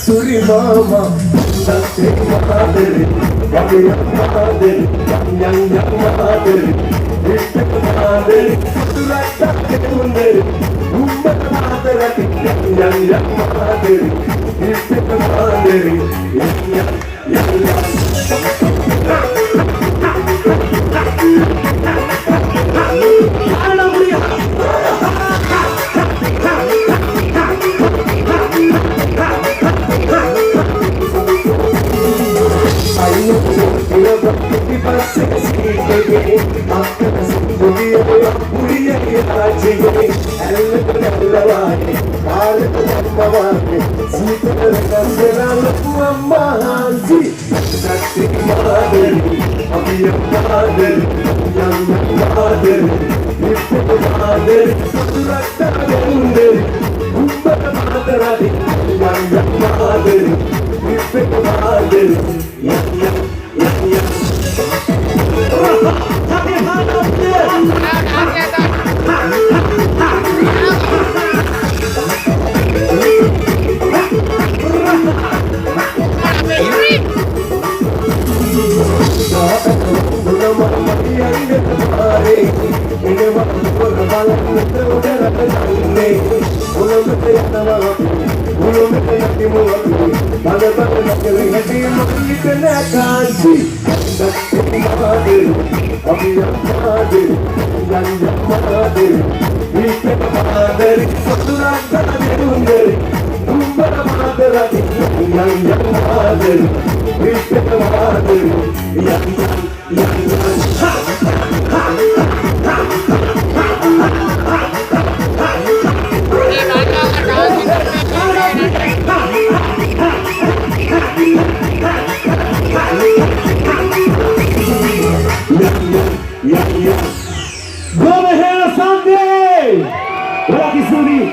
Kasturi mama, Kasturi madari, Yam madari, Yam madari, Vishnu madari, Surata kundari, Umma madari, Yam madari, Vishnu madari, Go ahead, Sunday! Rocky Sunday!